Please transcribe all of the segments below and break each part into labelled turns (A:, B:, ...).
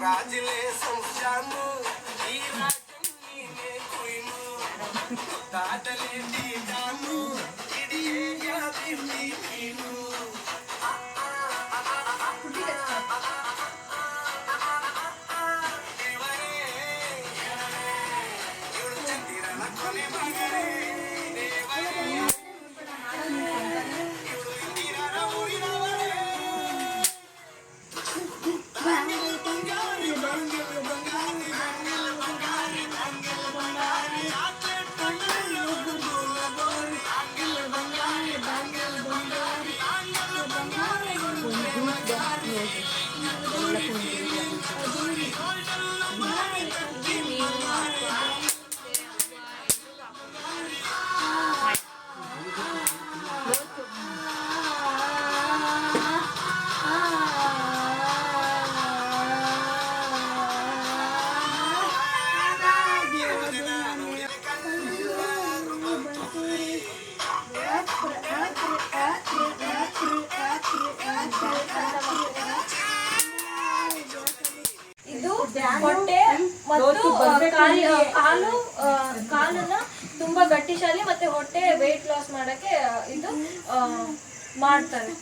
A: Congratulations, Janu. Dadaleti Janu. Idiye Dili Minu.
B: ಹೊಟ್ಟೆ ಮತ್ತು ಕಾಲನ್ನ ತುಂಬಾ ಗಟ್ಟಿಶಾಲಿ ಮತ್ತೆ ಹೊಟ್ಟೆ ವೆಯ್ಟ್ ಲಾಸ್ ಮಾಡಕ್ಕೆ ಇದು ಮಾಡ್ತಾರೆ.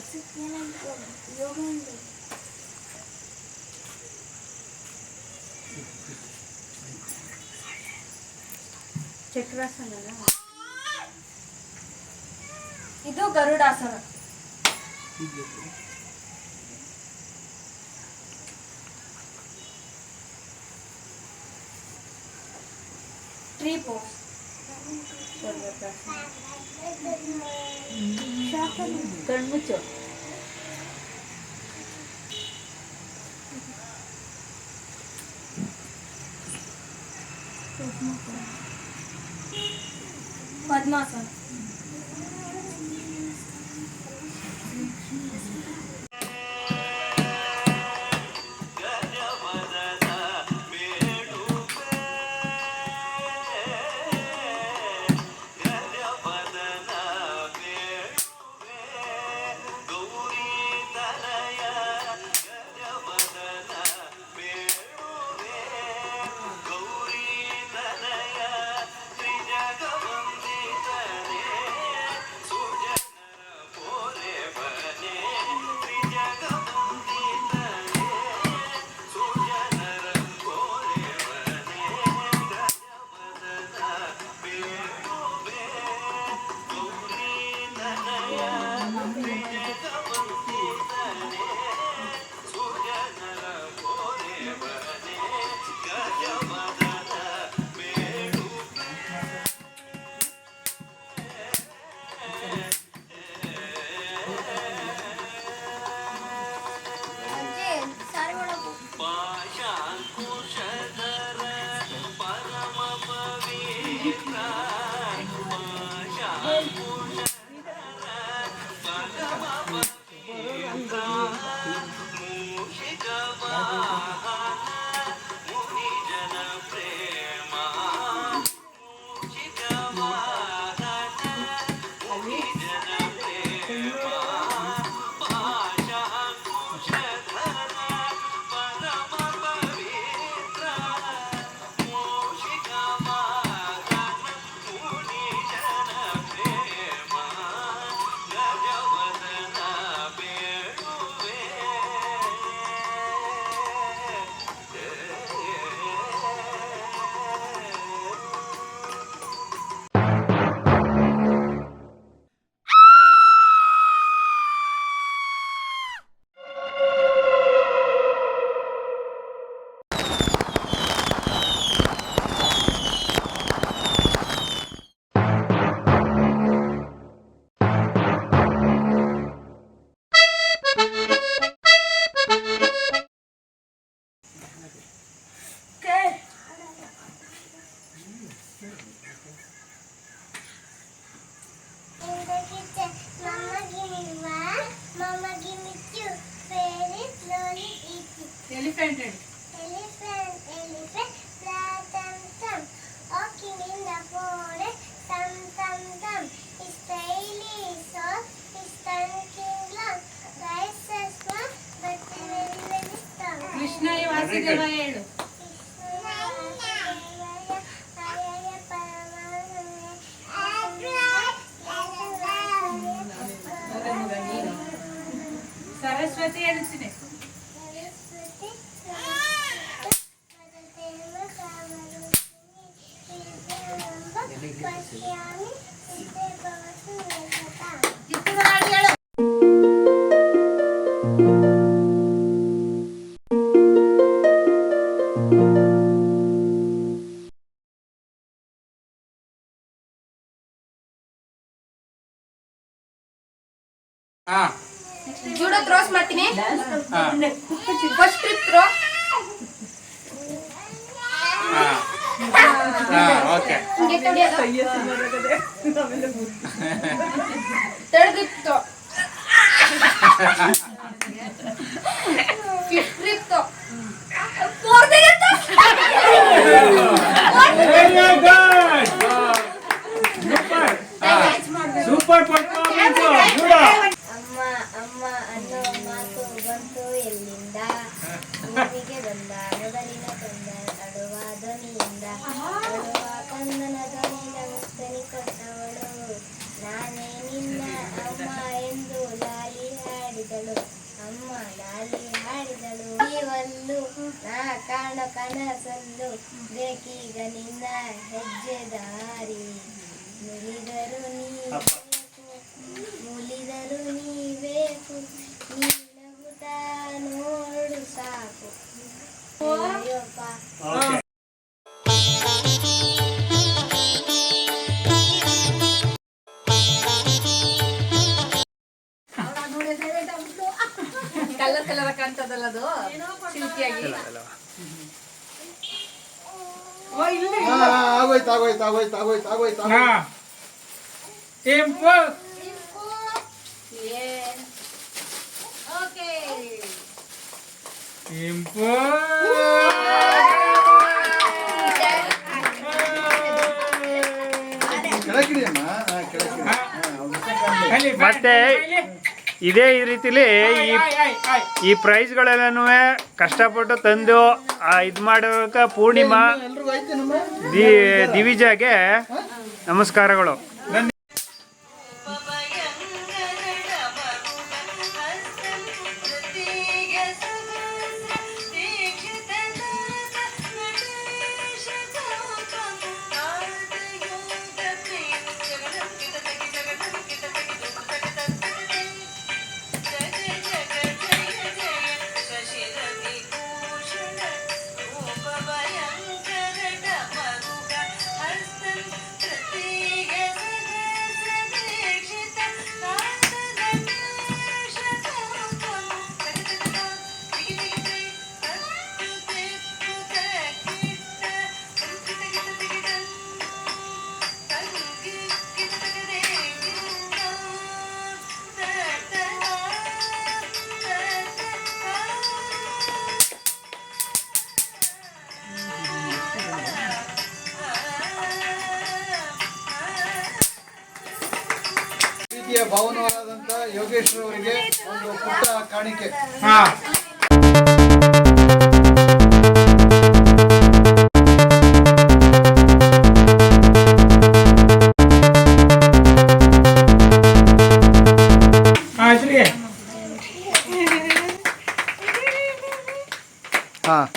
C: ಚಕ್ರಾಸನ
B: ಇದು ಗರುಡಾಸನ. Tree pose.
C: ಕಣ್ಮುಚ್ಚು.
B: ಪದ್ಮಾಸನ.
C: Elephant.
D: Elephant, flat thumb, walking in the forest, thumb. His tail is short, his tongue is long, rises one, but very strong.
C: Krishna was Vasudeva ಹೇಳು. ಸರಸ್ವತಿ ಹೇಳ್ತೀನಿ.
A: ಹಾ
B: ಜೂಡೋ ಥ್ರೋಸ್ ಮಾಡ್ತೀನಿ. First trip throw.
A: ಓಕೆ
B: ಹಿಂಗೆ ತೊಡಿಯೋದು. Third grip throw. Fifth grip throw. Fourth grip throw.
A: Super performance judo.
D: ಅಮ್ಮ ಅಮ್ಮ ಅನ್ನೋ ಮಾತು ಬಂತು ಎಲ್ಲಿಂದ, ಭೂಮಿಗೆ ಬಂದ ಮೊದಲಿನ ಕಂದ ಅಳುವ ಧ್ವನಿಯಿಂದ, ಅಳುವ ಕಂದನ ಧ್ವನಿನ ಮುಕ್ತನಿ ಕೊಟ್ಟವಳು, ನಾನೇ ನಿನ್ನ ಅಮ್ಮ ಎಂದು ಲಾಲಿ ಹಾಡಿದಳು, ಅಮ್ಮ ಲಾಲಿ ಹಾಡಿದಳು. ನೀವಲ್ಲು ನಾ ಕಾಣೋ ಕನಸಲ್ಲು ಬೇಕೀಗ ನಿನ್ನ ಹೆಜ್ಜೆ ದಾರಿ, ಮುರಿದರು ಮುಲಿದರು ನೀಬೇಕು, ನೀನಗುತ್ತ ನೋಡು ಸಾಕು. ಅಯ್ಯಪ್ಪ
C: ಕಲರ್ ಕಲರ್ ಕಾಣ್ತದಲ್ಲ ಅದು ಸಿಲ್ಕಿಯಾಗಿ.
E: ಆಗೋಯ್ತು
A: ಹಾ ಇಂಪು
C: ಓಕೆ.
A: ಇಂಪು
E: ಮತ್ತೆ ಇದೇ ರೀತಿಲಿ ಈ ಪ್ರೈಸ್ಗಳೆಲ್ಲನೂ ಕಷ್ಟಪಟ್ಟು ತಂದು ಇದು ಮಾಡೋಕೆ ಪೂರ್ಣಿಮಾ ದಿವಿಜಾಗೆ ನಮಸ್ಕಾರಗಳು.
F: ಭಾವನವರಾದಂಥ ಯೋಗೇಶ್ವರ ಅವರಿಗೆ ಒಂದು ಪುಟ್ಟ ಕಾಣಿಕೆ.
A: ಹಾ
F: ಹಾಂ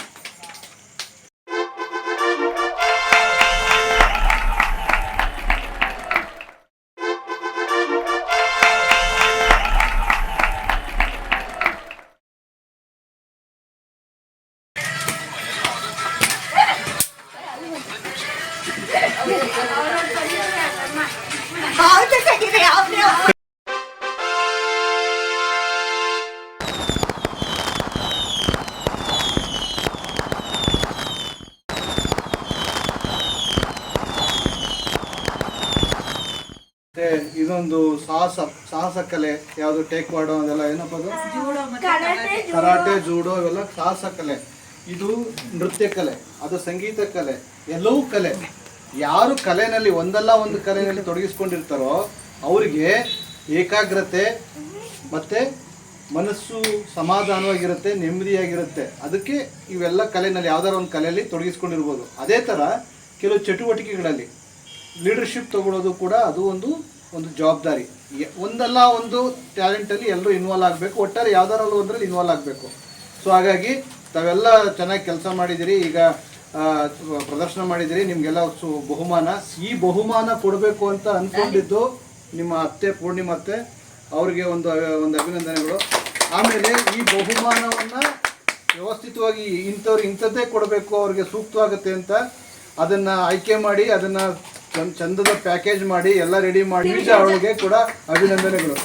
F: ಇದೊಂದು ಸಾಹಸ ಕಲೆ ಯಾವುದು ಟೇಕ್ ವಾಡೋ ಅದೆಲ್ಲ ಏನಪ್ಪ ಅದು ಕರಾಟೆ ಜೂಡೋ ಇವೆಲ್ಲ ಸಾಹಸ ಕಲೆ. ಇದು ನೃತ್ಯ ಕಲೆ, ಅದು ಸಂಗೀತ ಕಲೆ, ಎಲ್ಲವೂ ಕಲೆ. ಯಾರು ಕಲೆನಲ್ಲಿ ಒಂದಲ್ಲ ಒಂದು ಕಲೆಯಲ್ಲಿ ತೊಡಗಿಸ್ಕೊಂಡಿರ್ತಾರೋ ಅವರಿಗೆ ಏಕಾಗ್ರತೆ ಮತ್ತು ಮನಸ್ಸು ಸಮಾಧಾನವಾಗಿರುತ್ತೆ, ನೆಮ್ಮದಿಯಾಗಿರುತ್ತೆ. ಅದಕ್ಕೆ ಇವೆಲ್ಲ ಕಲೆನಲ್ಲಿ ಯಾವ್ದಾರ ಒಂದು ಕಲೆಯಲ್ಲಿ ತೊಡಗಿಸ್ಕೊಂಡಿರ್ಬೋದು. ಅದೇ ಥರ ಕೆಲವು ಚಟುವಟಿಕೆಗಳಲ್ಲಿ ಲೀಡರ್ಶಿಪ್ ತಗೊಳ್ಳೋದು ಕೂಡ ಅದು ಒಂದು ಜವಾಬ್ದಾರಿ. ಒಂದಲ್ಲ ಒಂದು ಟ್ಯಾಲೆಂಟಲ್ಲಿ ಎಲ್ಲರೂ ಇನ್ವಾಲ್ವ್ ಆಗಬೇಕು, ಒಟ್ಟಾರೆ ಯಾವ್ದಾರಲ್ಲ ಒಂದರಲ್ಲಿ ಇನ್ವಾಲ್ವ್ ಆಗಬೇಕು. ಸೊ ಹಾಗಾಗಿ ತಾವೆಲ್ಲ ಚೆನ್ನಾಗಿ ಕೆಲಸ ಮಾಡಿದ್ದೀರಿ, ಈಗ ಪ್ರದರ್ಶನ ಮಾಡಿದ್ದೀರಿ, ನಿಮಗೆಲ್ಲ ಬಹುಮಾನ. ಈ ಬಹುಮಾನ ಕೊಡಬೇಕು ಅಂತ ಅಂದ್ಕೊಂಡಿದ್ದು ನಿಮ್ಮ ಅತ್ತೆ ಪೂರ್ಣಿಮಾ ಅತ್ತೆ, ಅವ್ರಿಗೆ ಒಂದು ಅಭಿನಂದನೆಗಳು. ಆಮೇಲೆ ಈ ಬಹುಮಾನವನ್ನು ವ್ಯವಸ್ಥಿತವಾಗಿ ಇಂಥವ್ರಿಗೆ ಇಂಥದ್ದೇ ಕೊಡಬೇಕು, ಅವ್ರಿಗೆ ಸೂಕ್ತವಾಗುತ್ತೆ ಅಂತ ಅದನ್ನು ಆಯ್ಕೆ ಮಾಡಿ ಅದನ್ನು ಚಂದದ ಪ್ಯಾಕೇಜ್ ಮಾಡಿ ಎಲ್ಲ ರೆಡಿ ಮಾಡಿ ಅವಳಿಗೆ ಕೂಡ ಅಭಿನಂದನೆಗಳು.